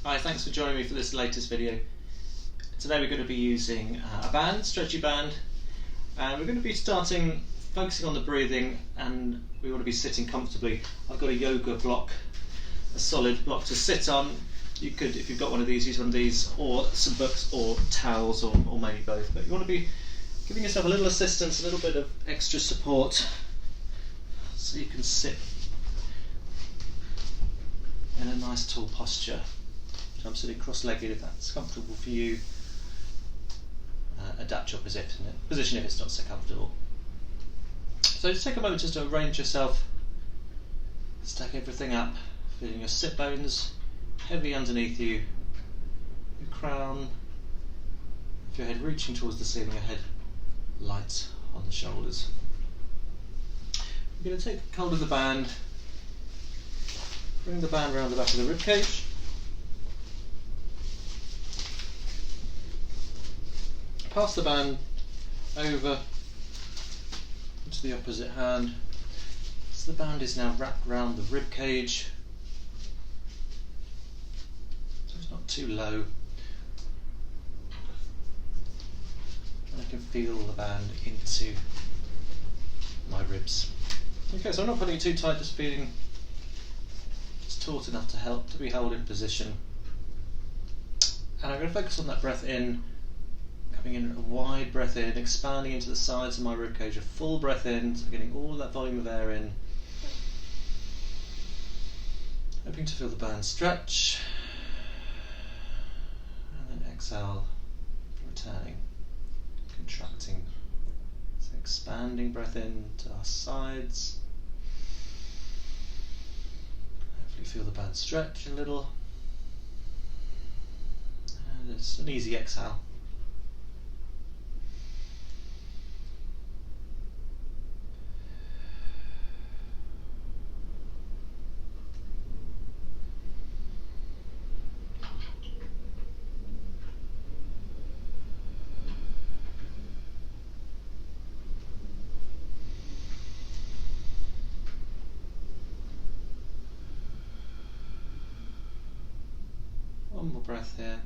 Hi, thanks for joining me for this latest video. Today we're going to be using a band, stretchy band, and we're going to be focusing on the breathing, and we want to be sitting comfortably. I've got a yoga block, a solid block to sit on. You could, if you've got one of these, use one of these, or some books, or towels, or maybe both, but you want to be giving yourself a little assistance, a little bit of extra support, so you can sit in a nice tall posture. So I'm sitting cross-legged if that's comfortable for you. Adapt your position if it's not so comfortable. So just take a moment just to arrange yourself, stack everything up, feeling your sit bones heavy underneath you, your crown of your head reaching towards the ceiling, your head light on the shoulders. You're going to take hold of the band, bring the band around the back of the rib cage. Pass the band over to the opposite hand. So the band is now wrapped around the rib cage, so it's not too low. And I can feel the band into my ribs. Okay, so I'm not putting it too tight, just feeling it's taut enough to be held in position. And I'm going to focus on that breath in. Coming in a wide breath in, expanding into the sides of my ribcage, a full breath in, so getting all that volume of air in. Hoping to feel the band stretch, and then exhale, returning, contracting. So expanding breath in to our sides. Hopefully feel the band stretch a little. And it's an easy exhale. One more breath here.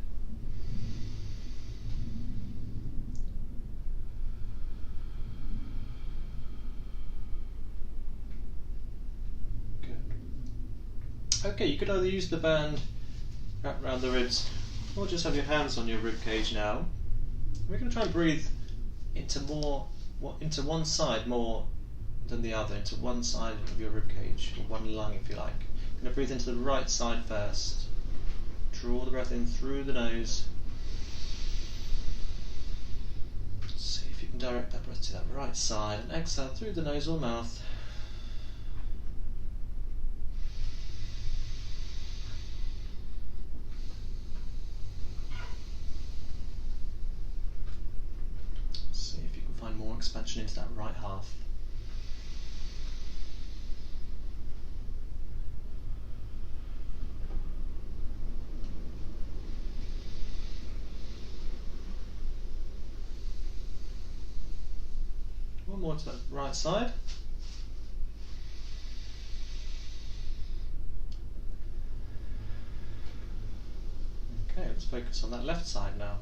Good. Okay, you could either use the band wrapped around the ribs, or just have your hands on your rib cage now. We're going to try and breathe into one side more than the other, into one side of your rib cage, or one lung if you like. You're going to breathe into the right side first. Draw the breath in through the nose. See if you can direct that breath to that right side, and exhale through the nose or mouth. See if you can find more expansion into that right half. One more to that right side. Okay, let's focus on that left side now.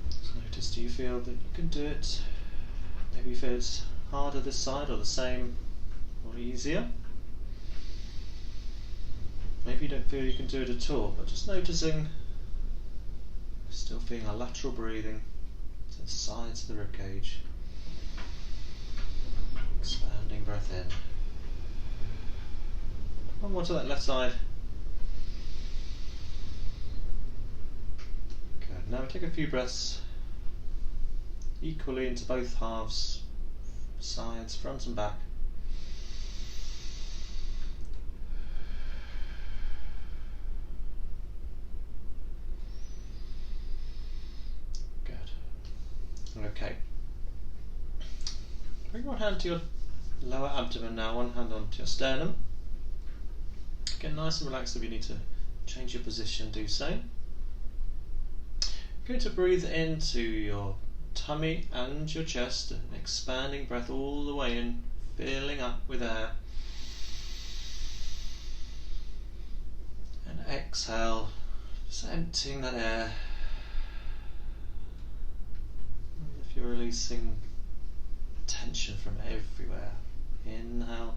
Just notice, do you feel that you can do it? Maybe you feel it's harder this side, or the same, or easier. Maybe you don't feel you can do it at all, but just noticing, still feeling our lateral breathing to the sides of the ribcage. Expanding breath in. One more to that left side. Good. Now we take a few breaths equally into both halves, sides, front and back. Okay. Bring one hand to your lower abdomen now, one hand onto your sternum. Get nice and relaxed. If you need to change your position, do so. Going to breathe into your tummy and your chest, an expanding breath all the way in, filling up with air. And exhale, just emptying that air. And if you're releasing tension from everywhere, inhale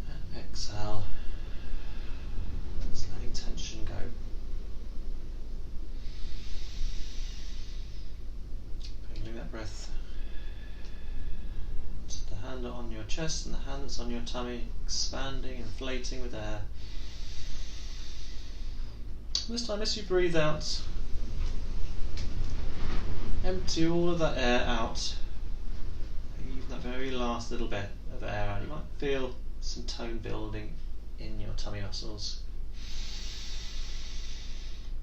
and exhale, just letting tension go. Feeling that breath to the hand on your chest and the hand that's on your tummy, expanding, inflating with air. This time, as you breathe out, empty all of that air out. Leave that very last little bit of air out. You might feel some tone building in your tummy muscles.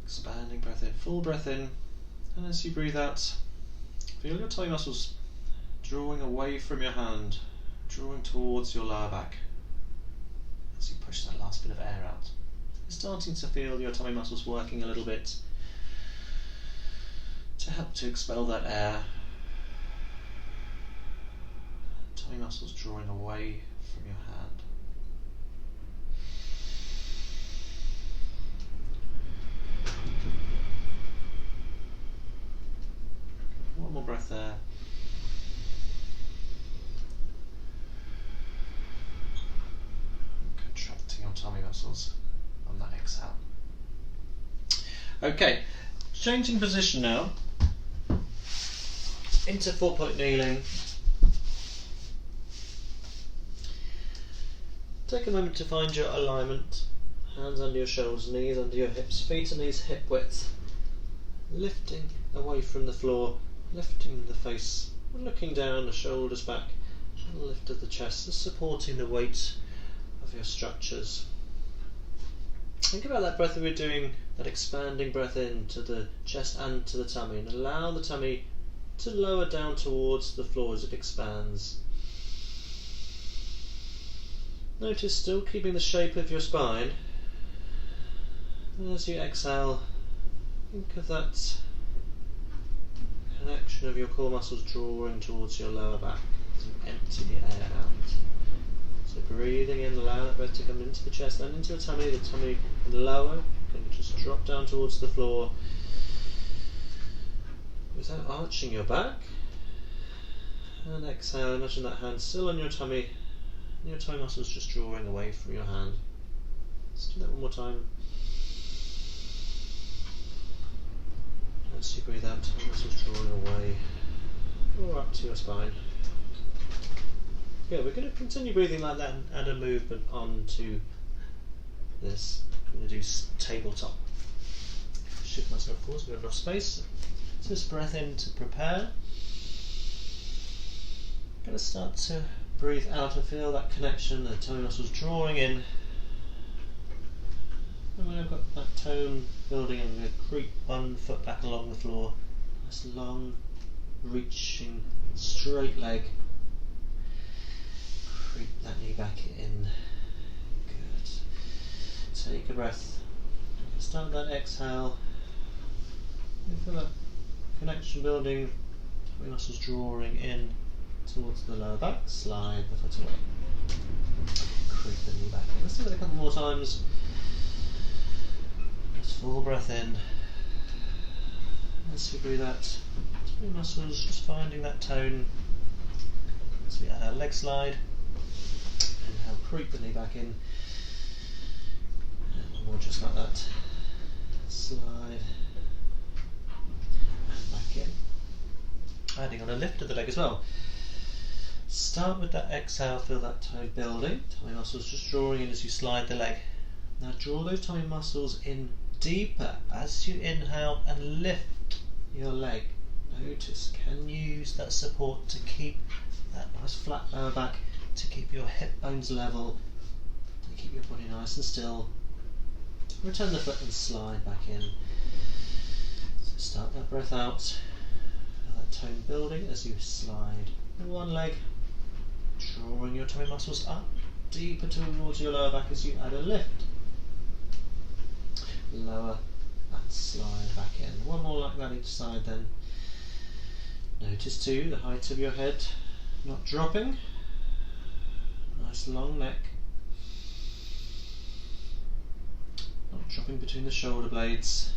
Expanding breath in, full breath in, and as you breathe out, feel your tummy muscles drawing away from your hand, drawing towards your lower back as you push that last bit of air out. You're starting to feel your tummy muscles working a little bit to help to expel that air. Tummy muscles drawing away from your hand. One more breath there. Contracting your tummy muscles on that exhale. Okay, changing position now into 4-point kneeling. Take a moment to find your alignment. Hands under your shoulders, knees under your hips, feet and knees hip width. Lifting away from the floor, lifting the face, looking down, the shoulders back, and the lift of the chest, supporting the weight of your structures. Think about that breath that we're doing, that expanding breath into the chest and to the tummy, and allow the tummy to lower down towards the floor as it expands. Notice still keeping the shape of your spine, and as you exhale, think of that connection of your core muscles drawing towards your lower back as you empty the air out. So breathing in, allow that breath to come into the chest and into the tummy lower, can just drop down towards the floor without arching your back. And exhale, imagine that hand still on your tummy, and your tummy muscles just drawing away from your hand. Let's do that one more time. As you breathe out, tummy muscles drawing away, or up to your spine. Yeah, we're going to continue breathing like that and add a movement onto this. I'm going to do tabletop. Shift myself forwards, we've got enough space. Just breath in to prepare. I'm going to start to breathe out and feel that connection, the tummy muscles drawing in. And when I've got that tone building, I'm going to creep one foot back along the floor. Nice long, reaching, straight leg. Creep that knee back in. Good. Take a breath. Start that exhale. You feel that connection building, tummy muscles drawing in towards the lower back. Slide the foot away. Creep the knee back in. Let's do it a couple more times. Just full breath in. As we breathe out, tummy muscles just finding that tone. As we add our leg slide. Inhale, creep the knee back in. And more just like that. Slide. And back in. Adding on a lift of the leg as well. Start with that exhale, feel that toe building. Tummy muscles just drawing in as you slide the leg. Now draw those tummy muscles in deeper as you inhale and lift your leg. Notice, can you use that support to keep that nice flat lower back, to keep your hip bones level, to keep your body nice and still. Return the foot and slide back in. So start that breath out, feel that tone building as you slide one leg, drawing your tummy muscles up deeper towards your lower back as you add a lift. Lower slide back in. One more like that each side then. Notice too the height of your head not dropping. Nice long neck. Not dropping between the shoulder blades.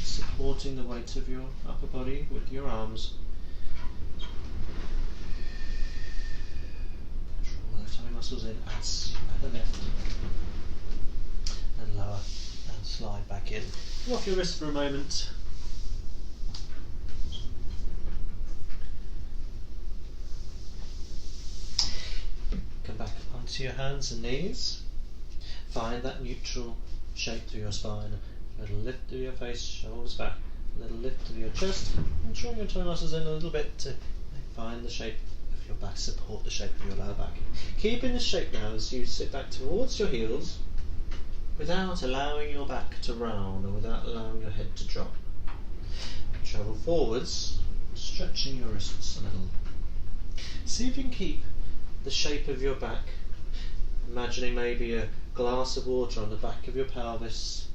Supporting the weight of your upper body with your arms. Draw the tummy muscles in as at the left. And lower and slide back in. Come off your wrist for a moment. Come back onto your hands and knees. Find that neutral shape through your spine. A little lift through your face, shoulders back. A little lift through your chest. And draw your toe muscles in a little bit to find the shape of your back, support the shape of your lower back. Keeping this shape now as you sit back towards your heels without allowing your back to round or without allowing your head to drop. Travel forwards, stretching your wrists a little. See if you can keep the shape of your back, imagining maybe a glass of water on the back of your pelvis,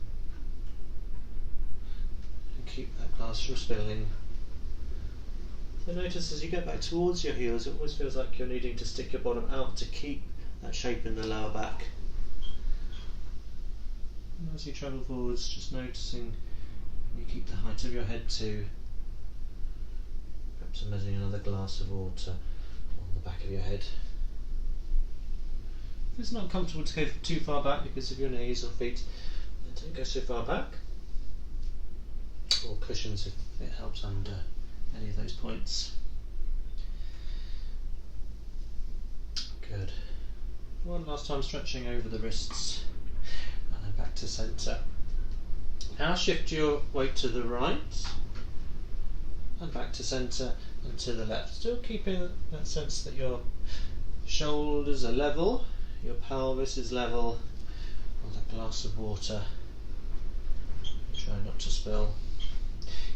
and keep that glass from spilling. So notice as you get back towards your heels, it always feels like you're needing to stick your bottom out to keep that shape in the lower back. And as you travel forwards, just noticing you keep the height of your head too. Perhaps imagining another glass of water on the back of your head. If it's not comfortable to go too far back because of your knees or feet, then don't go so far back. Or cushions if it helps under any of those points. Good. One last time stretching over the wrists and then back to centre. Now shift your weight to the right and back to centre and to the left. Still keeping that sense that your shoulders are level, your pelvis is level, with a glass of water. Try not to spill.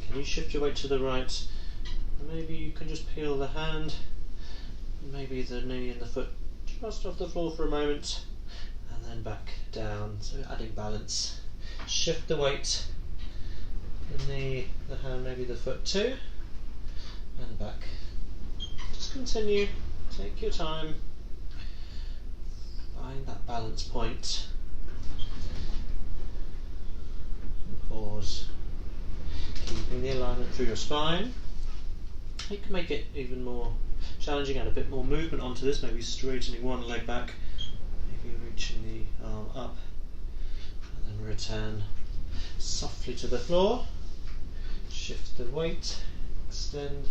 Can you shift your weight to the right? And maybe you can just peel the hand, and maybe the knee and the foot just off the floor for a moment, and then back down. So adding balance. Shift the weight, the knee, the hand, maybe the foot too, and back. Just continue. Take your time. Find that balance point. And pause. Keeping the alignment through your spine. You can make it even more challenging, add a bit more movement onto this, maybe straightening one leg back, maybe reaching the arm up, and then return softly to the floor. Shift the weight, extend,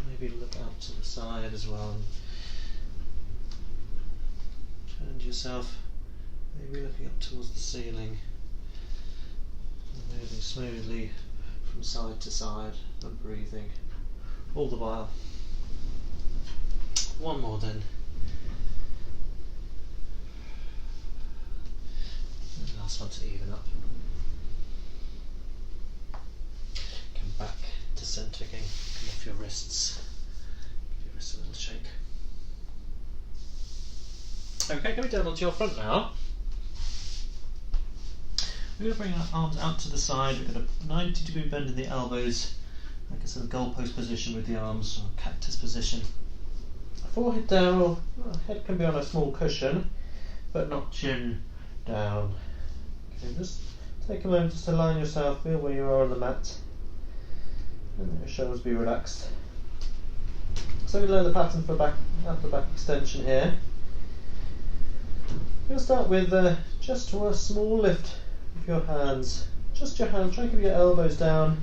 maybe look out to the side as well. Turn yourself, maybe looking up towards the ceiling, and moving smoothly from side to side and breathing all the while. One more then. And last one to even up. Come back to centre again. Come off your wrists. Give your wrists a little shake. Okay, coming down onto your front now. We're going to bring our arms out to the side. We've got a 90-degree bend in the elbows, like a sort of goalpost position with the arms, or cactus position. Forehead down, or head can be on a small cushion, but not chin down. Okay, just take a moment just to line yourself, feel where you are on the mat, and let your shoulders be relaxed. So we learn the pattern for upper back extension here. We'll start with just a small lift of your hands. Just your hands, try and keep your elbows down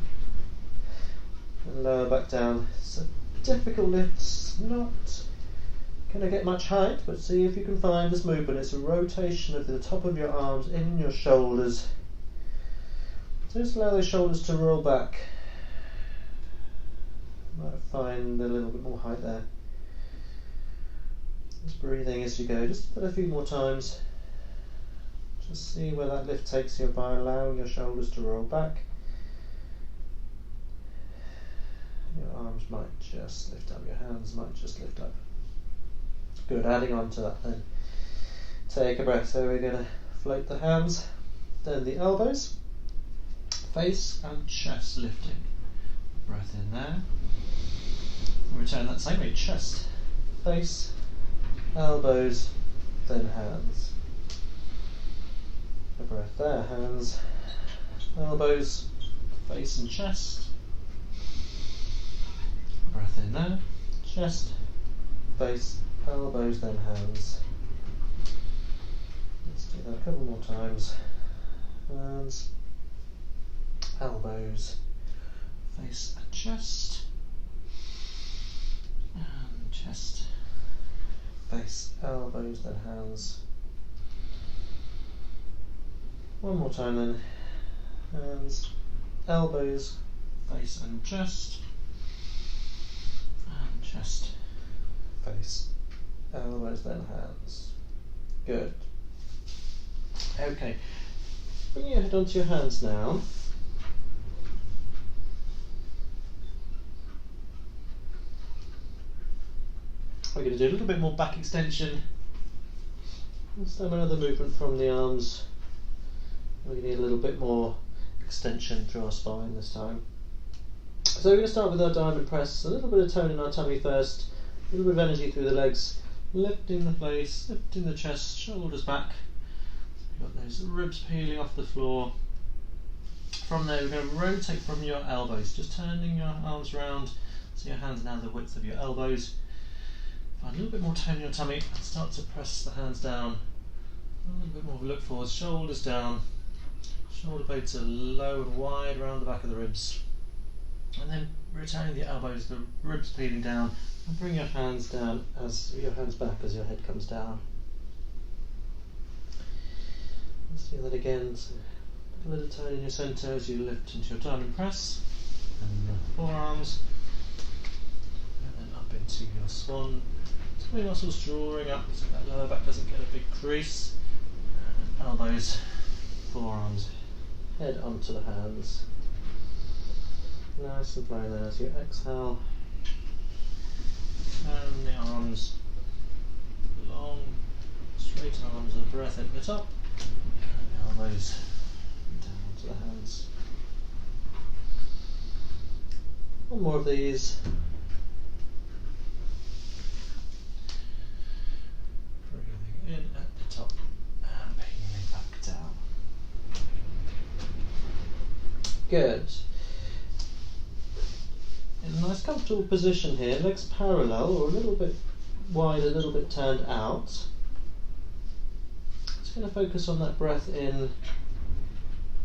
and lower back down. It's a difficult lift, it's not going to get much height, but see if you can find this movement. It's a rotation of the top of your arms in your shoulders. So just allow those shoulders to roll back. Might find a little bit more height there. Just breathing as you go, just a few more times. Just see where that lift takes you by allowing your shoulders to roll back. Your arms might just lift up, your hands might just lift up. Good, adding on to that then. Take a breath, so we're going to float the hands Then the elbows, face and chest lifting. Breath in there. And return that same way, chest, face, elbows, then hands. A breath there, hands, elbows, face and chest. Breath in there, chest, face, elbows, then hands. Let's do that a couple more times. Hands, elbows, face and chest, and chest, face, elbows, then hands. One more time then. Hands, elbows, face and chest, and chest, face, elbows, then hands. Good. Okay. Bring your head onto your hands now. We're going to do a little bit more back extension. Let's have another movement from the arms. We're going to get a little bit more extension through our spine this time. So we're going to start with our diamond press. A little bit of tone in our tummy first. A little bit of energy through the legs. Lifting the face, lifting the chest, shoulders back. You've got those ribs peeling off the floor. From there we're going to rotate from your elbows, just turning your arms around so your hands are now the width of your elbows. Find a little bit more tone in your tummy and start to press the hands down. A little bit more of a look forward, shoulders down, shoulder blades are low and wide around the back of the ribs. And then returning the elbows, the ribs peeling down, and bring your hands down as your hands back as your head comes down. Let's do that again. So a little tone in your centre as you lift into your diamond press, and the forearms, and then up into your swan. Tummy muscles drawing up so that lower back doesn't get a big crease. And elbows, forearms, head onto the hands. Nice and flowing there as you exhale. Turn the arms, long, straight arms with the breath at the top. And elbows down to the hands. One more of these. Breathing in at the top and peeling back down. Good. In a nice comfortable position here, legs parallel or a little bit wide, a little bit turned out. Just going to focus on that breath in,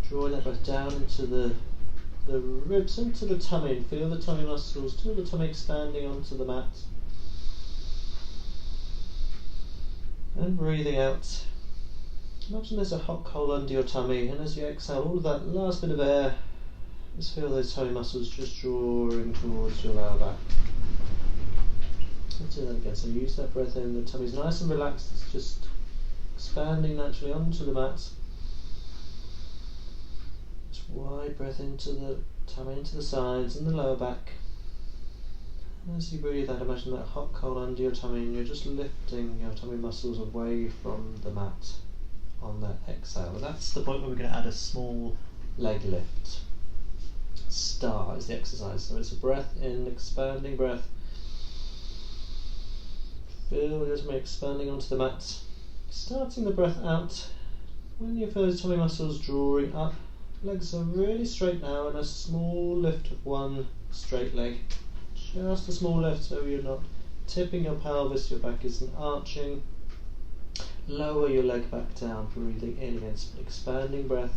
drawing that breath down into the ribs, into the tummy, and feel the tummy muscles, feel the tummy expanding onto the mat. And breathing out. Imagine there's a hot coal under your tummy, and as you exhale, all of that last bit of air, just feel those tummy muscles just drawing towards your lower back. Let's do that again. So use that breath in, the tummy's nice and relaxed, it's just expanding naturally onto the mat. Just wide breath into the tummy, into the sides and the lower back. And as you breathe out, imagine that hot coal under your tummy, and you're just lifting your tummy muscles away from the mat on that exhale. And that's the point where we're going to add a small leg lift. Star is the exercise. So it's a breath in, expanding breath. Feel your tummy expanding onto the mat. Starting the breath out. When you feel those tummy muscles drawing up, legs are really straight now, and a small lift of one straight leg. Just a small lift so you're not tipping your pelvis, your back isn't arching. Lower your leg back down, breathing in again, expanding breath.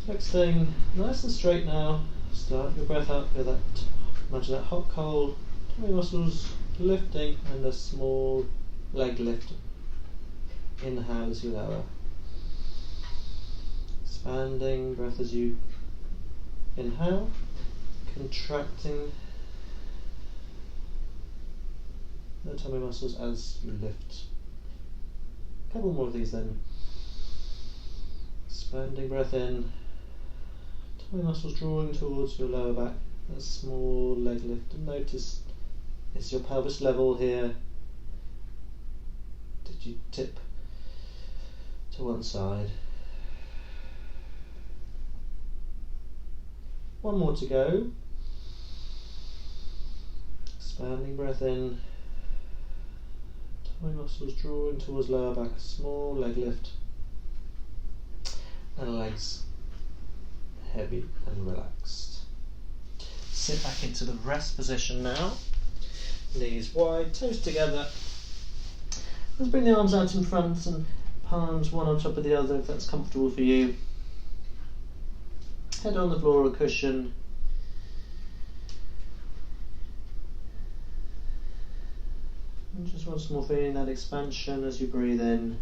Next thing, nice and straight now. Start your breath out, feel that, imagine that hot coal, tummy muscles lifting, and a small leg lift. Inhale as you lower. Expanding breath as you inhale, contracting the tummy muscles as you lift. A couple more of these then. Expanding breath in, tummy muscles drawing towards your lower back, a small leg lift, and notice, is your pelvis level here? Did you tip to one side. One more to go. Expanding breath in. Tummy muscles drawing towards lower back. Small leg lift. And legs heavy and relaxed. Sit back into the rest position now. Knees wide, toes together. Let's bring the arms out in front and palms one on top of the other if that's comfortable for you. Head on the floor or cushion. And just once more feeling that expansion as you breathe in.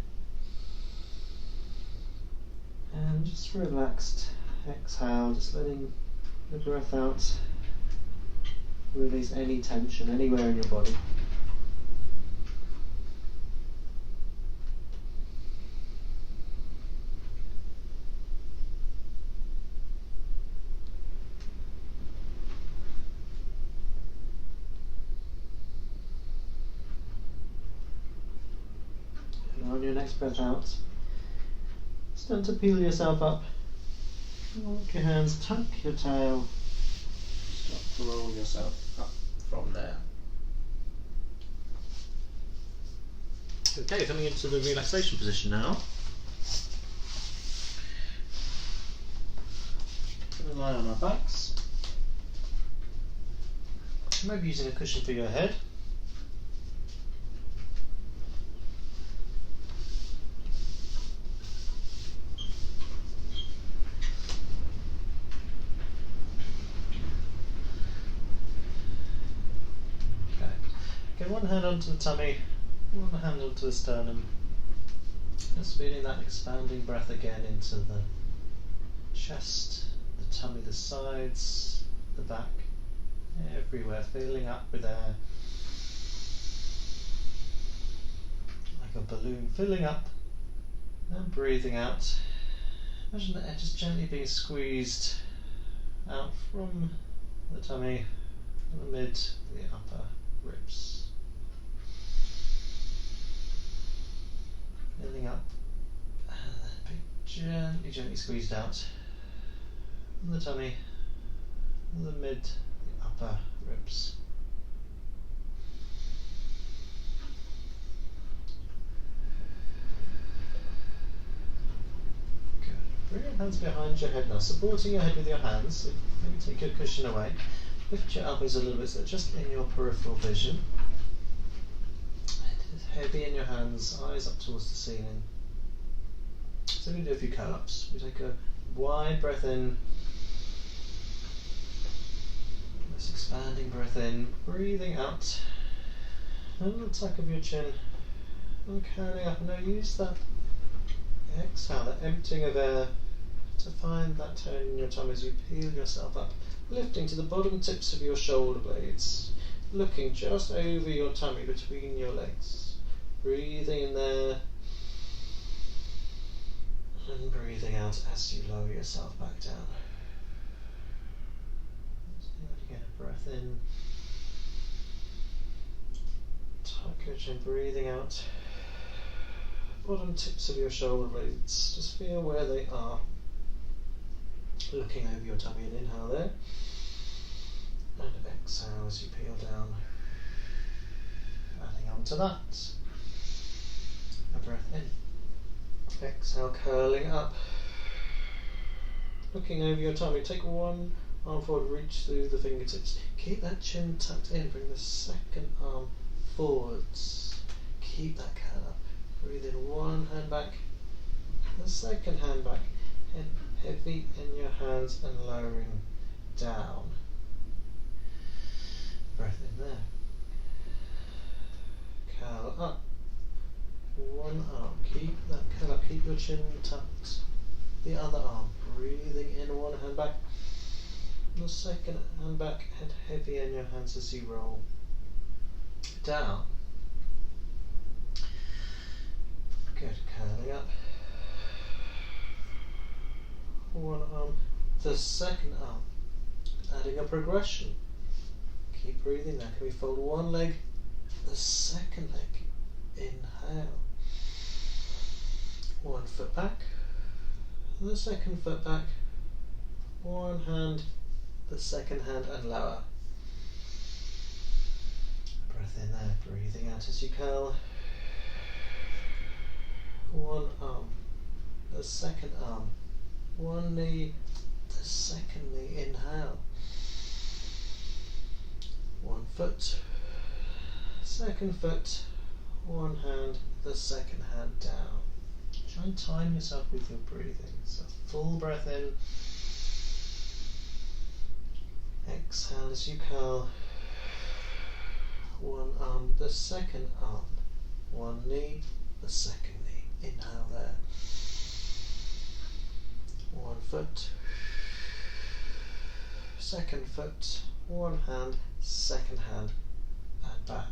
And just relaxed. Exhale, just letting the breath out. Release any tension anywhere in your body. And on your next breath out, start to peel yourself up. Walk your hands, tuck your tail. Start to roll yourself up from there. Okay, coming into the relaxation position now. Going to lie on our backs. Maybe using a cushion for your head. One hand onto the tummy, one hand onto the sternum. Just feeling that expanding breath again into the chest, the tummy, the sides, the back, everywhere, filling up with air. Like a balloon filling up and breathing out. Imagine the air just gently being squeezed out from the tummy, the mid, the upper ribs. Filling up and then being gently squeezed out from the tummy, the mid, the upper ribs. Good. Bring your hands behind your head now, supporting your head with your hands. So maybe take your cushion away. Lift your elbows a little bit so just in your peripheral vision. Heavy in your hands, eyes up towards the ceiling. So we do a few curl-ups. We take a wide breath in. This expanding breath in, breathing out. And the tuck of your chin. And curling up. Now use that exhale, that emptying of air, to find that tone in your tummy as you peel yourself up. Lifting to the bottom tips of your shoulder blades. Looking just over your tummy between your legs. Breathing in there and breathing out as you lower yourself back down. Again, a breath in, tuck your chin, breathing out. Bottom tips of your shoulder blades, just feel where they are. Looking over your tummy and inhale there. And exhale as you peel down. Adding on to that. A breath in. Exhale, curling up. Looking over your tummy. Take one arm forward, reach through the fingertips. Keep that chin tucked in. Bring the second arm forwards. Keep that curl up. Breathe in one hand back. The second hand back. Head heavy in your hands and lowering down. Breath in there. Curl up. One arm, keep that curl up, keep your chin tucked. The other arm, breathing in, one hand back. The second hand back, head heavy in your hands as you roll down. Good, curling up. One arm, the second arm, adding a progression. Keep breathing there. Can we fold one leg, the second leg? Inhale. 1 foot back, the second foot back, one hand, the second hand and lower. Breath in there, breathing out as you curl. One arm, the second arm, one knee, the second knee, inhale. 1 foot, second foot, one hand, the second hand down. Try and time yourself with your breathing. So full breath in. Exhale as you curl. One arm, the second arm. One knee, the second knee. Inhale there. 1 foot. Second foot. One hand, second hand, and back.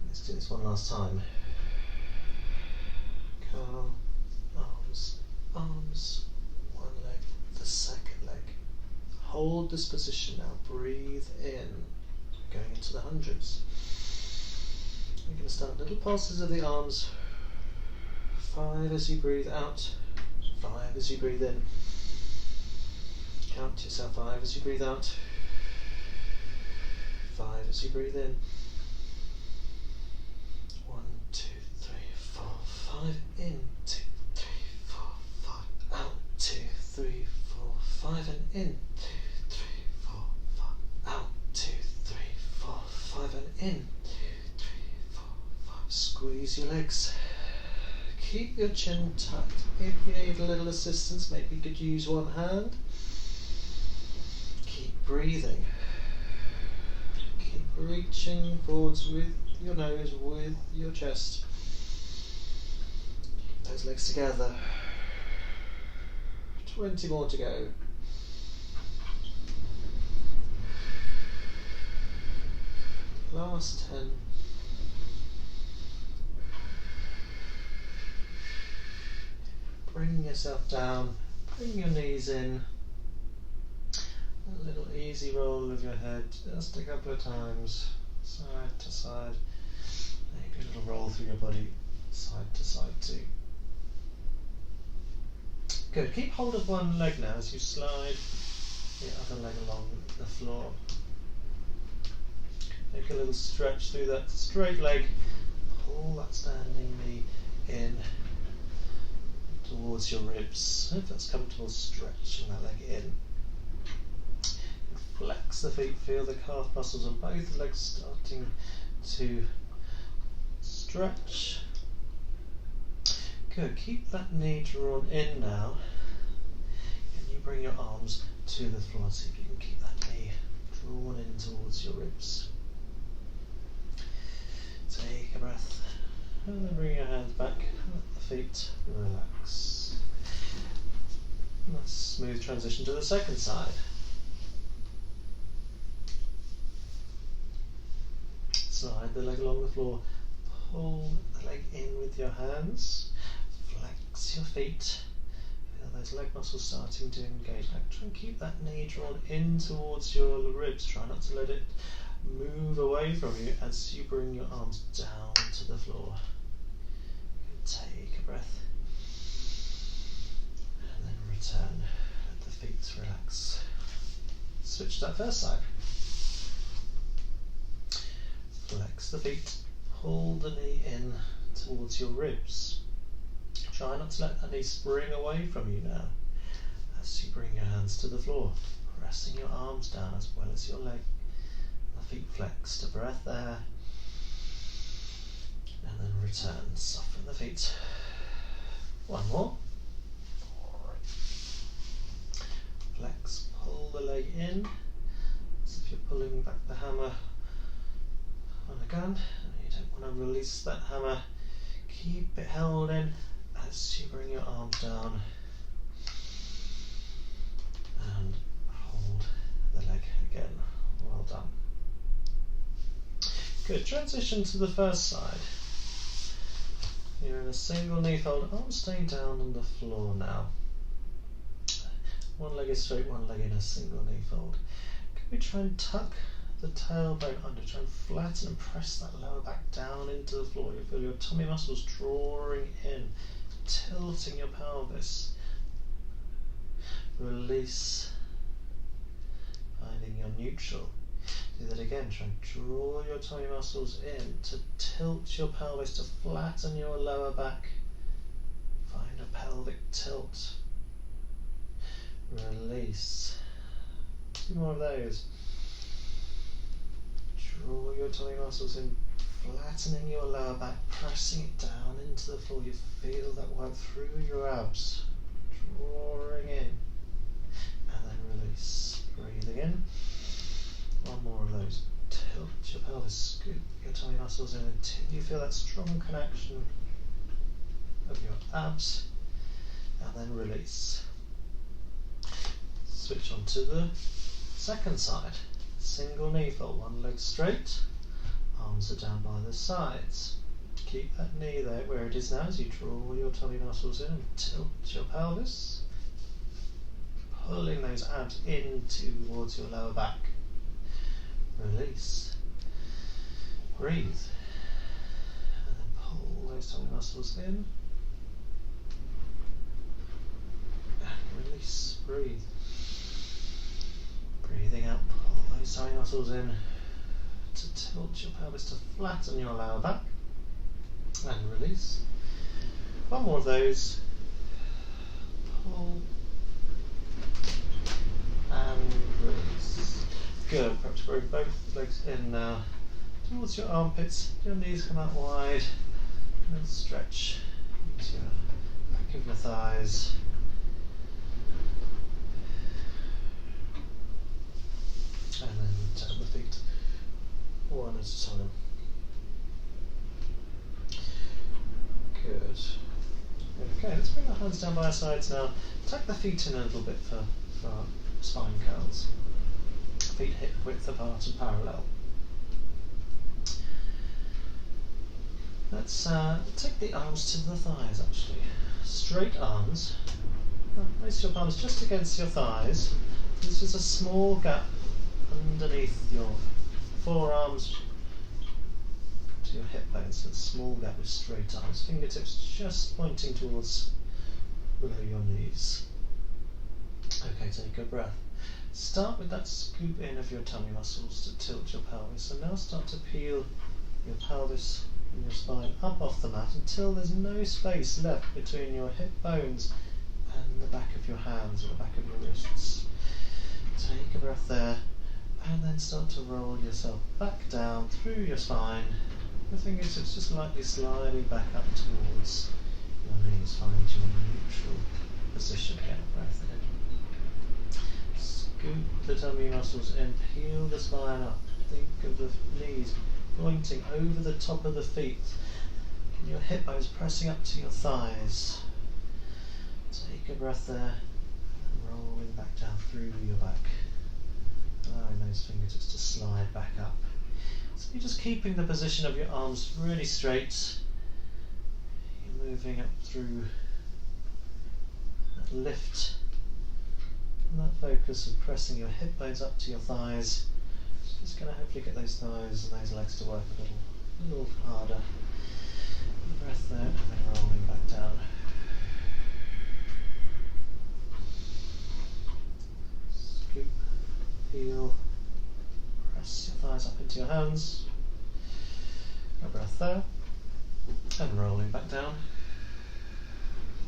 Let's do this one last time. Curl, arms, arms, one leg, the second leg. Hold this position now, breathe in, going into the hundreds. You're going to start little pulses of the arms, 5 as you breathe out, 5 as you breathe in. Count to yourself, 5 as you breathe out, 5 as you breathe in. 1, 2, 3, 4, 5. In, 2, 3, 4, 5. Out, 2, 3, 4, 5. And in, 2, 3, 4, 5. Out, 2, 3, 4, 5. And in, 2, 3, 4, 5. Squeeze your legs. Keep your chin tucked. If you need a little assistance, maybe you could use one hand. Keep breathing. Keep reaching forwards with your nose, with your chest. Keep those legs together. 20 more to go. Last 10. Bring yourself down, bring your knees in. A little easy roll of your head, just a couple of times, side to side. Maybe a little roll through your body, side to side too. Good, keep hold of one leg now as you slide the other leg along the floor. Make a little stretch through that straight leg, pull that standing knee in towards your ribs. If that's comfortable, stretching that leg in. Flex the feet, feel the calf muscles on both legs starting to stretch. Good, keep that knee drawn in now. And you bring your arms to the floor, see if you can keep that knee drawn in towards your ribs. Take a breath. And then bring your hands back, let the feet relax. Nice smooth transition to the second side. Slide the leg along the floor, pull the leg in with your hands, flex your feet, feel those leg muscles starting to engage. Now try and keep that knee drawn in towards your ribs, try not to let it move away from you as you bring your arms down to the floor. Take a breath and then return. Let the feet relax. Switch to that first side. Flex the feet, pull the knee in towards your ribs. Try not to let that knee spring away from you now as you bring your hands to the floor, pressing your arms down as well as your leg. The feet flexed, a breath there. And then return, soften the feet. One more. Flex, pull the leg in, as if you're pulling back the hammer on a gun. You don't want to release that hammer. Keep it held in as you bring your arms down. And hold the leg again. Well done. Good, transition to the first side. You're in a single knee fold, arms staying down on the floor now. One leg is straight, one leg in a single knee fold. Can we try and tuck the tailbone under. Try and flatten and press that lower back down into the floor. You feel your tummy muscles drawing in, tilting your pelvis. Release, finding your neutral. Do that again. Try and draw your tummy muscles in to tilt your pelvis, to flatten your lower back. Find a pelvic tilt. Release. 2 more of those. Draw your tummy muscles in, flattening your lower back, pressing it down into the floor. You feel that work through your abs. Drawing in. And then release. Breathing in. 1 more of those. Tilt your pelvis, scoop your tummy muscles in until you feel that strong connection of your abs, and then release. Switch on to the second side. Single knee fold, 1 leg straight, arms are down by the sides. Keep that knee there where it is now as you draw your tummy muscles in and tilt your pelvis, pulling those abs in towards your lower back. Release. Breathe. And then pull those tummy muscles in. And release. Breathe. Breathing out. Pull those tummy muscles in to tilt your pelvis, to flatten your lower back. And release. 1 more of those. Pull. And release. Good. Perhaps bring both legs in now towards your armpits. Your knees come out wide. And stretch into your back of your thighs. And then tap the feet 1 at a time. Good. Okay, let's bring our hands down by our sides now. Tuck the feet in a little bit for spine curls. Feet hip width apart and parallel. Let's take the arms to the thighs actually. Straight arms. Place your palms just against your thighs. This is a small gap underneath your forearms to your hip bones. So a small gap with straight arms. Fingertips just pointing towards below your knees. Okay, take a breath. Start with that scoop in of your tummy muscles to tilt your pelvis, and now start to peel your pelvis and your spine up off the mat until there's no space left between your hip bones and the back of your hands or the back of your wrists. Take a breath there, and then start to roll yourself back down through your spine. The fingertips just lightly sliding back up towards your knees. Find your neutral position again. Breath in. Scoop the tummy muscles in, peel the spine up. Think of the knees pointing over the top of the feet. And your hip bones pressing up to your thighs. Take a breath there, and rolling back down through your back. Allowing those fingertips to slide back up. So you're just keeping the position of your arms really straight. You're moving up through that lift. And that focus of pressing your hip bones up to your thighs. Just going to hopefully get those thighs and those legs to work a little harder. Breath there, and then rolling back down. Scoop, peel, press your thighs up into your hands. A breath there, and rolling back down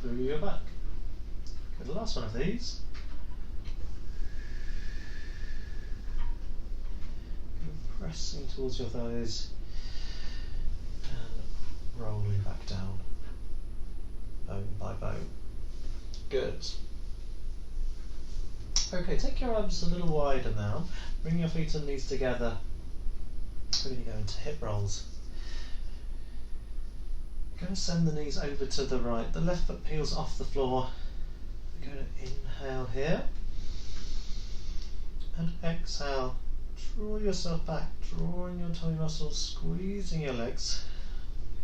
through your back. Good, last one of these. Pressing towards your thighs and rolling back down, bone by bone. Good. Okay, take your arms a little wider now. Bring your feet and knees together. We're going to go into hip rolls. We're going to send the knees over to the right. The left foot peels off the floor. We're going to inhale here and exhale. Draw yourself back, drawing your tummy muscles, squeezing your legs.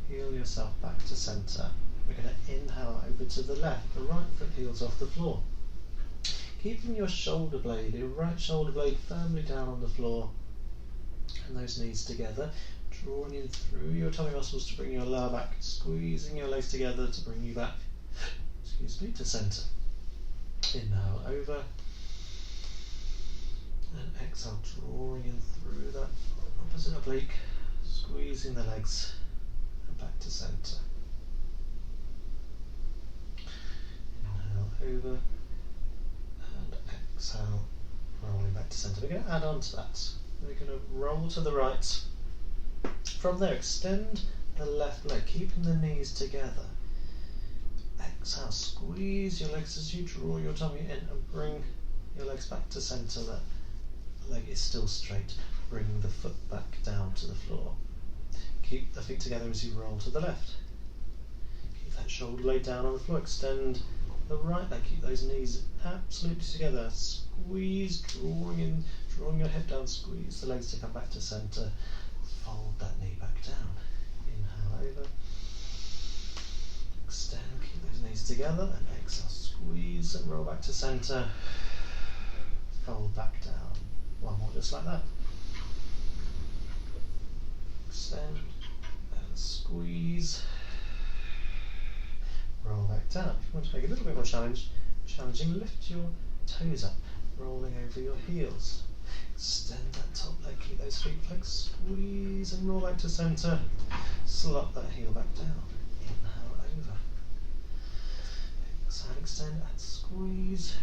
Peel yourself back to centre. We're going to inhale over to the left. The right foot peels off the floor. Keeping your shoulder blade, your right shoulder blade firmly down on the floor. And those knees together, drawing in through your tummy muscles to bring your lower back, squeezing your legs together to bring you back, to centre. Inhale over, and exhale, drawing in through that opposite oblique, squeezing the legs, and back to centre. Inhale over, and exhale, rolling back to centre. We're going to add on to that. We're going to roll to the right. From there, extend the left leg, keeping the knees together. Exhale, squeeze your legs as you draw your tummy in and bring your legs back to centre. That leg is still straight. Bring the foot back down to the floor. Keep the feet together as you roll to the left. Keep that shoulder laid down on the floor. Extend the right leg. Keep those knees absolutely together. Squeeze, drawing your head down. Squeeze the legs to come back to centre. Fold that knee back down. Inhale over. Extend, keep those knees together, and exhale, squeeze and roll back to centre. Fold back down. One more just like that. Extend and squeeze. Roll back down. If you want to make it a little bit more challenging, lift your toes up, rolling over your heels. Extend that top leg, keep those feet flexed, squeeze and roll back to centre. Slot that heel back down. Inhale over. Exhale, extend and squeeze.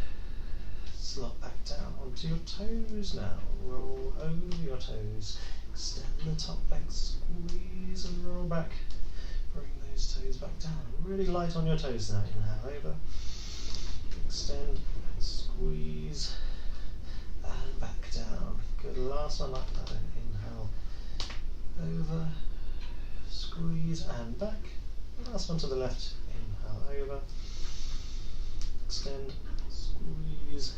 Slot back down onto your toes now. Roll over your toes. Extend the top leg, squeeze and roll back. Bring those toes back down. Really light on your toes now. Inhale over. Extend and squeeze. And back down. Good, last one like that. Inhale over, squeeze and back. Last one to the left. Inhale over, extend, squeeze,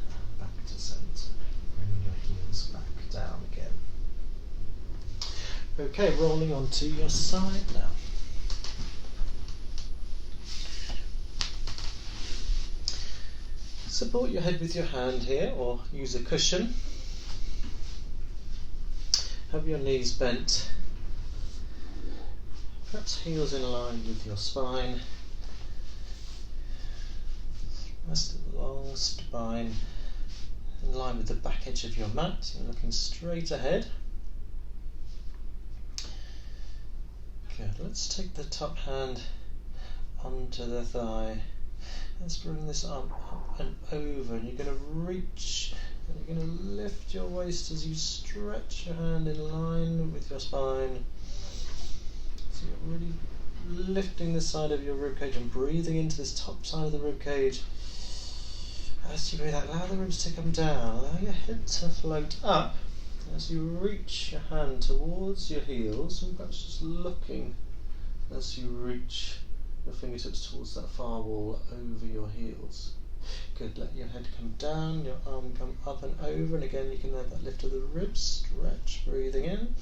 and back to centre. Bring your heels back down again. Okay, rolling onto your side now. Support your head with your hand here, or use a cushion. Have your knees bent, perhaps heels in line with your spine. Rest of the long spine in line with the back edge of your mat. You're looking straight ahead. Good. Let's take the top hand onto the thigh. Let's bring this arm up and over, and you're going to reach, and you're going to lift your waist as you stretch your hand in line with your spine. So you're really lifting the side of your ribcage and breathing into this top side of the ribcage. As you breathe out, allow the ribs to come down, allow your head to float up as you reach your hand towards your heels, and perhaps just looking as you reach your fingertips towards that far wall over your heels. Good, let your head come down, your arm come up and over, and again you can have that lift of the ribs, stretch, breathing in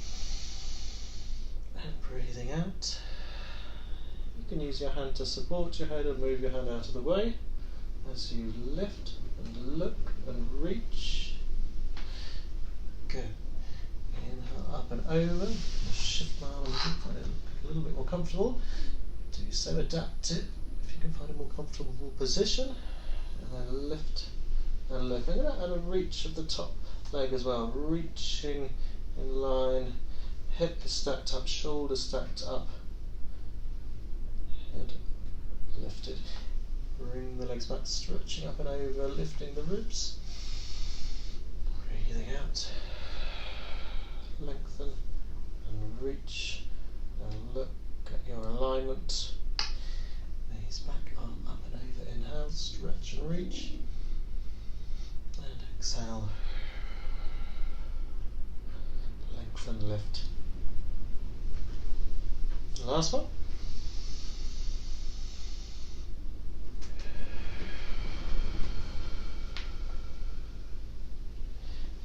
and breathing out. You can use your hand to support your head and move your hand out of the way as you lift and look and reach. Good. Inhale up and over, shift my arm and find it a little bit more comfortable. Do so, adapt it if you can find a more comfortable position, and then lift and lift. I'm going to add a reach of the top leg as well, reaching in line, hip is stacked up, shoulder stacked up, head lifted. Bring the legs back, stretching up and over, lifting the ribs, breathing out, lengthen and reach and look at your alignment. Knees back, arm up and over. Inhale, stretch and reach, and exhale, lengthen, lift. Last one.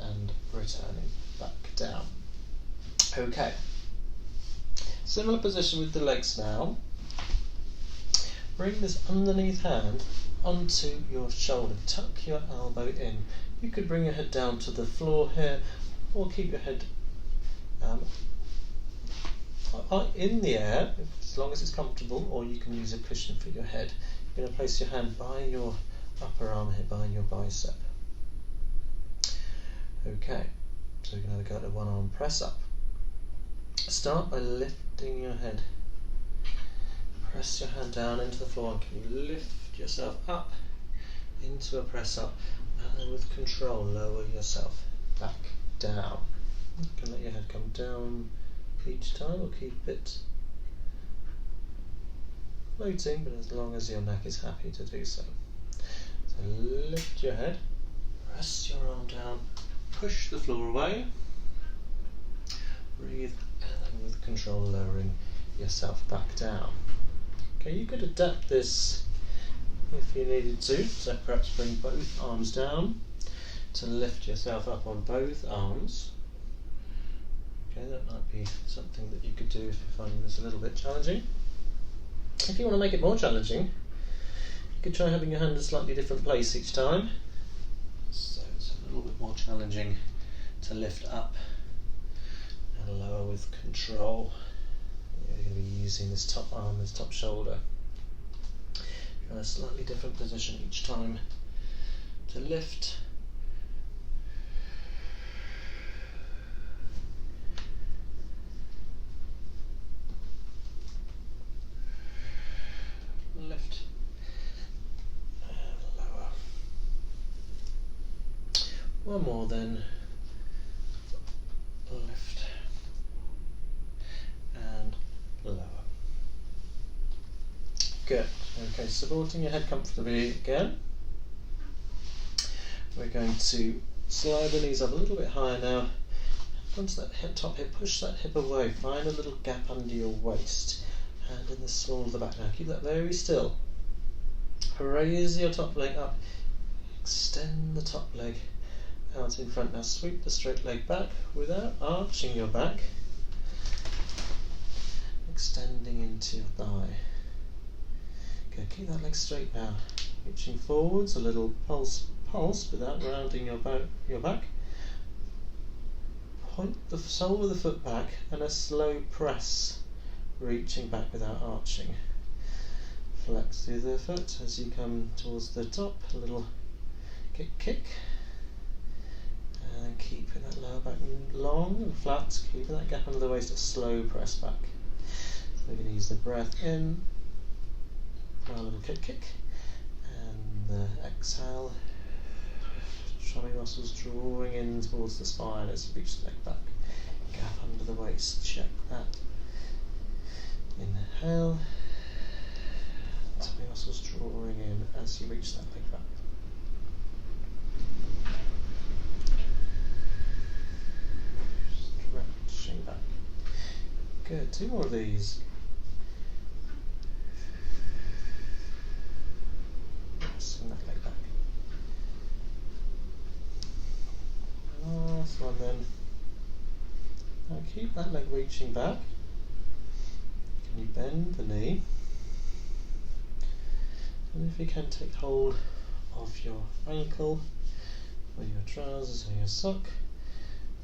And returning back down. Okay. Similar position with the legs now. Bring this underneath hand onto your shoulder. Tuck your elbow in. You could bring your head down to the floor here, or keep your head in the air, as long as it's comfortable, or you can use a cushion for your head. You're going to place your hand by your upper arm here, by your bicep. Okay, so we're going to go to one arm press up. Start by lifting your head. Press your hand down into the floor, and can you lift yourself up into a press up, and then with control lower yourself back down. You can let your head come down each time, or keep it floating, but as long as your neck is happy to do so. So lift your head, press your arm down, push the floor away, breathe, and then with control lowering yourself back down. Okay, you could adapt this if you needed to, so perhaps bring both arms down to lift yourself up on both arms. Okay, that might be something that you could do if you're finding this a little bit challenging. If you want to make it more challenging, you could try having your hand in a slightly different place each time. So it's a little bit more challenging to lift up and lower with control. You're going to be using this top arm, this top shoulder. You're in a slightly different position each time to lift. Lift and lower. One more then. Lift and lower. Good. Okay, supporting your head comfortably again. We're going to slide the knees up a little bit higher now. Once that top hip, push that hip away. Find a little gap under your waist. Hand in the small of the back now. Keep that very still. Raise your top leg up. Extend the top leg out in front. Now sweep the straight leg back without arching your back. Extending into your thigh. Okay, keep that leg straight now. Reaching forwards, a little pulse without rounding your back. Point the sole of the foot back and a slow press. Reaching back without arching. Flex through the foot as you come towards the top, a little kick, and then keeping that lower back long and flat, keeping that gap under the waist, a slow press back. So we're going to use the breath in, a little kick, and the exhale, tummy muscles drawing in towards the spine as you reach the neck back. Gap under the waist, check that. Inhale, tummy muscles drawing in as you reach that leg back. Stretching back. Good, 2 more of these. Pressing that leg back. Last one then. Now keep that leg reaching back. You bend the knee, and if you can, take hold of your ankle or your trousers or your sock.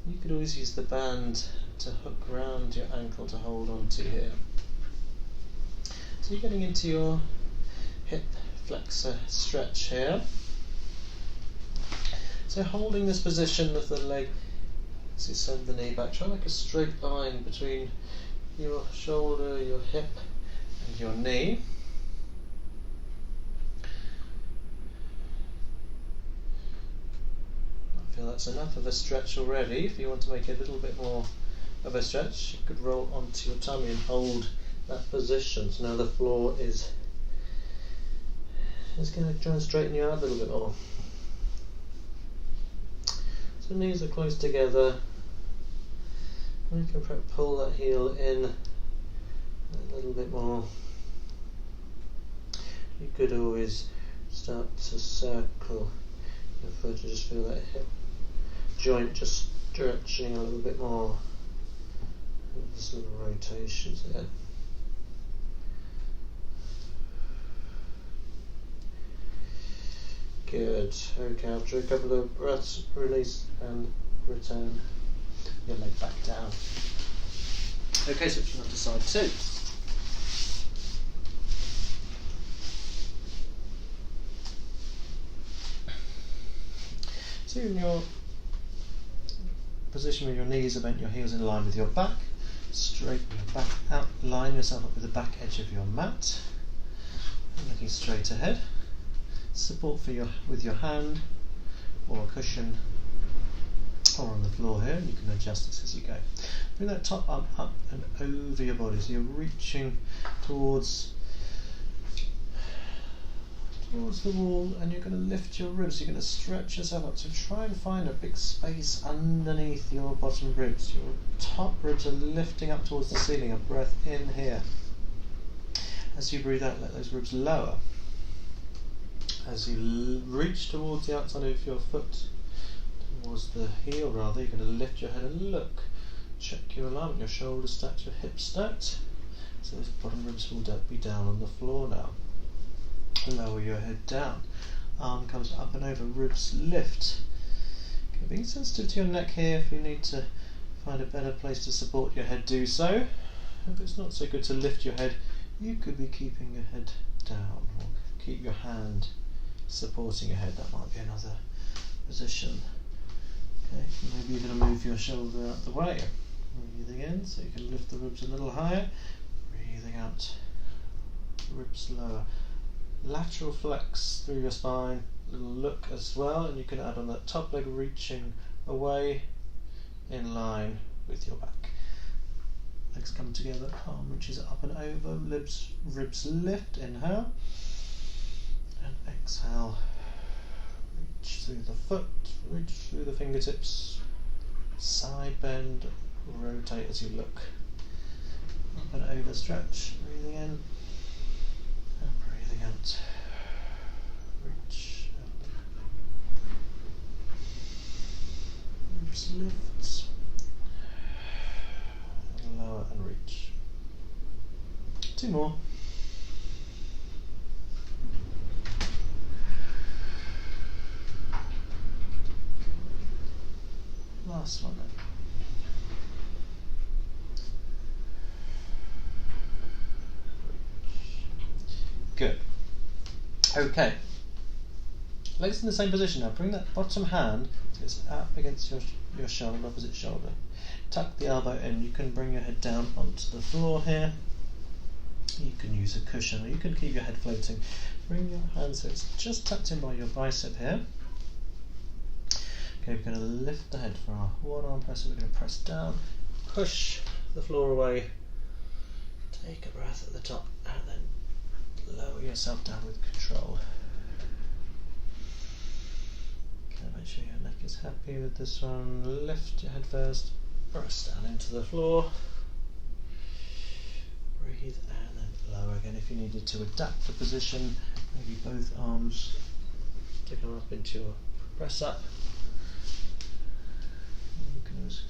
You could always use the band to hook around your ankle to hold on to here. So you're getting into your hip flexor stretch here. So holding this position of the leg as you send the knee back, try like a straight line between your shoulder, your hip and your knee. I feel that's enough of a stretch already. If you want to make it a little bit more of a stretch, you could roll onto your tummy and hold that position. So now the floor is going to try and straighten you out a little bit more. So knees are close together. You can pull that heel in a little bit more. You could always start to circle your foot to just feel that hip joint just stretching a little bit more. Just little rotations there. Good. Okay, after a couple of breaths, release and return. your leg back down. Okay, switching on to side 2. So in your position where your knees are bent, your heels in line with your back, straighten your back out, line yourself up with the back edge of your mat, and looking straight ahead. Support with your hand or a cushion or on the floor here, and you can adjust this as you go. Bring that top arm up and over your body, so you're reaching towards the wall, and you're going to lift your ribs. You're going to stretch yourself up, so try and find a big space underneath your bottom ribs. Your top ribs are lifting up towards the ceiling. A breath in here. As you breathe out, let those ribs lower. As you reach towards the outside of your foot, towards the heel rather, you're going to lift your head and look. Check your alignment, your shoulders stacked, your hips stacked. So those bottom ribs will be down on the floor now. Lower your head down. Arm comes up and over, ribs lift. Okay, being sensitive to your neck here. If you need to find a better place to support your head, do so. If it's not so good to lift your head, you could be keeping your head down, or keep your hand supporting your head. That might be another position. Okay, maybe you're going to move your shoulder out the way. Breathing in, so you can lift the ribs a little higher. Breathing out, ribs lower. Lateral flex through your spine, little look as well, and you can add on that top leg reaching away in line with your back. Legs come together, arm reaches up and over, ribs lift, inhale, and exhale. Reach through the foot, reach through the fingertips, side bend, rotate as you look. Up and over stretch, breathing in. Out, reach, ribs lift, and lower and reach. 2 more. Last one then. Good. Okay. Legs in the same position now. Bring that bottom hand so it's up against your shoulder, opposite shoulder. Tuck the elbow in. You can bring your head down onto the floor here. You can use a cushion, or you can keep your head floating. Bring your hand so it's just tucked in by your bicep here. Okay, we're going to lift the head for our one arm press. We're going to press down, push the floor away, take a breath at the top, and then lower yourself down with control. Okay, make sure your neck is happy with this one. Lift your head first, press down into the floor, breathe, and then lower again. If you needed to adapt the position, maybe both arms take them up into your press up. You can just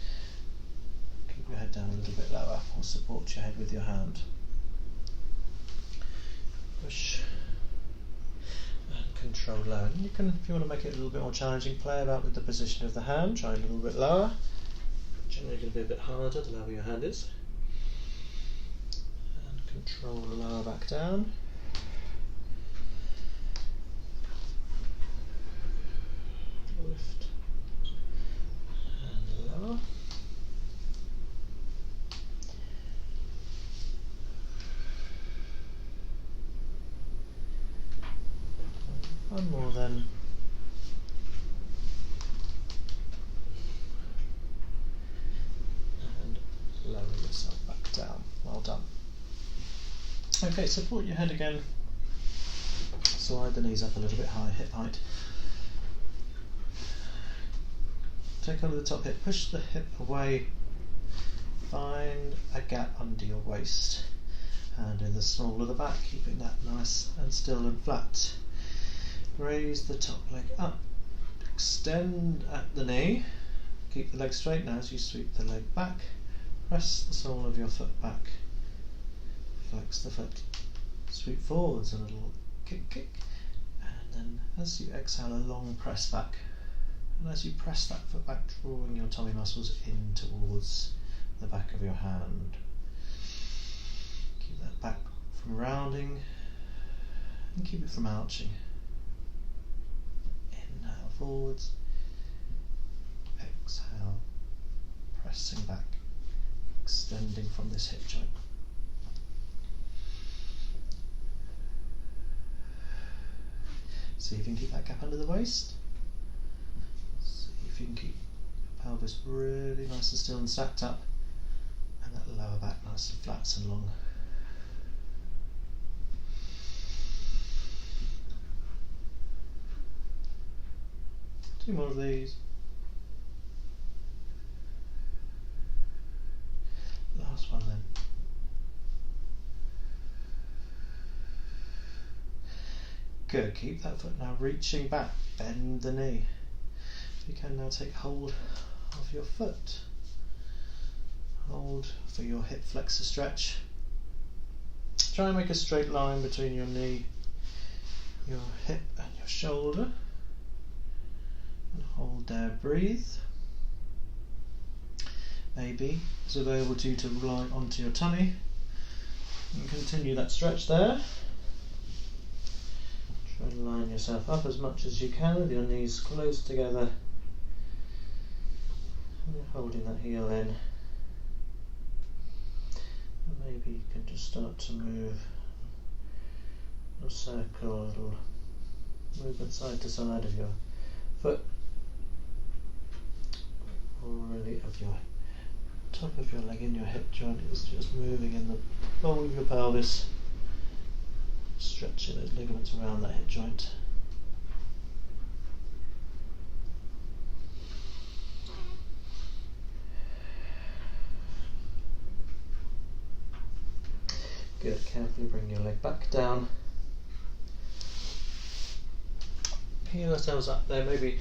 keep your head down a little bit lower, or support your head with your hand. Push and control lower. And you can, if you want to make it a little bit more challenging, play about with the position of the hand. Try a little bit lower. Generally going to be a bit harder the lower your hand is. And control the lower back down. Lift and lower. One more then. And lower yourself back down. Well done. Okay, support your head again. Slide the knees up a little bit high, hip height. Take hold of the top hip, push the hip away. Find a gap under your waist. Hand in the small of the back, keeping that nice and still and flat. Raise the top leg up, extend at the knee, keep the leg straight now as you sweep the leg back, press the sole of your foot back, flex the foot, sweep forwards a little kick, and then as you exhale a long press back And as you press that foot back, drawing your tummy muscles in towards the back of your hand. Keep that back from rounding and keep it from arching. Inhale forwards, exhale, pressing back, extending from this hip joint. See if you can keep that gap under the waist. See if you can keep the pelvis really nice and still and stacked up, and that lower back nice and flat and long. Two more of these. Last one then. Good, keep that foot now reaching back, bend the knee. You can now take hold of your foot. Hold for your hip flexor stretch. Try and make a straight line between your knee, your hip and your shoulder. And hold there, breathe. Maybe it's available to you to rely onto your tummy and continue that stretch there. Try and line yourself up as much as you can with your knees close together. And you're holding that heel in. And maybe you can just start to move a circle, a little movement side to side of your foot, or really of your top of your leg in your hip joint. It's just moving in the bowl of your pelvis, stretching those ligaments around that hip joint. Good, carefully bring your leg back down. Heel ourselves up there, maybe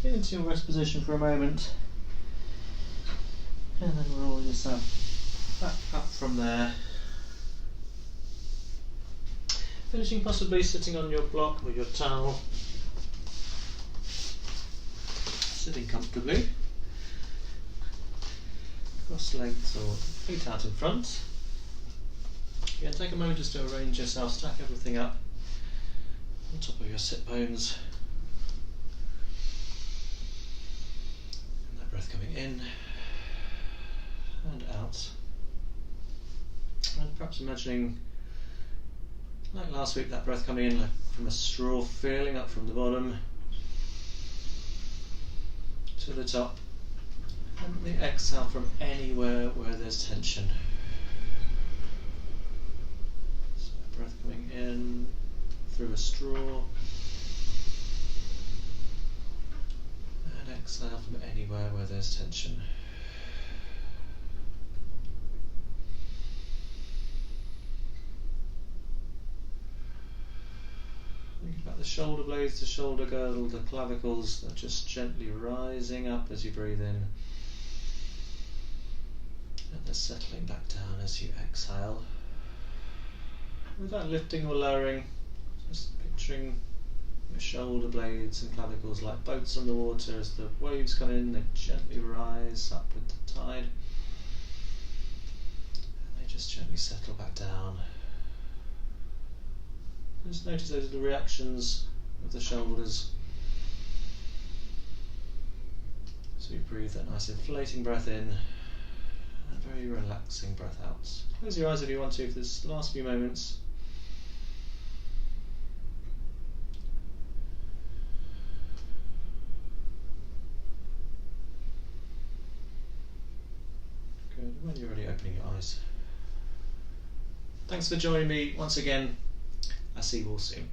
get into your rest position for a moment. And then roll yourself back up from there. Finishing possibly sitting on your block or your towel. Sitting comfortably. Cross legs or feet out in front. Again, take a moment just to arrange yourself, stack everything up on top of your sit bones. And that breath coming in and out. And perhaps imagining, like last week, that breath coming in like from a straw, filling up from the bottom to the top, and the exhale from anywhere where there's tension. So breath coming in through a straw, and exhale from anywhere where there's tension. Think about the shoulder blades, the shoulder girdle, the clavicles. They're just gently rising up as you breathe in, and they're settling back down as you exhale. Without lifting or lowering, just picturing your shoulder blades and clavicles like boats on the water. As the waves come in, they gently rise up with the tide, and they just gently settle back down. Just notice those little reactions of the shoulders. So you breathe that nice inflating breath in and very relaxing breath out. Close your eyes if you want to for this last few moments. Good. When you're ready, opening your eyes. Thanks for joining me once again. I'll see you all soon.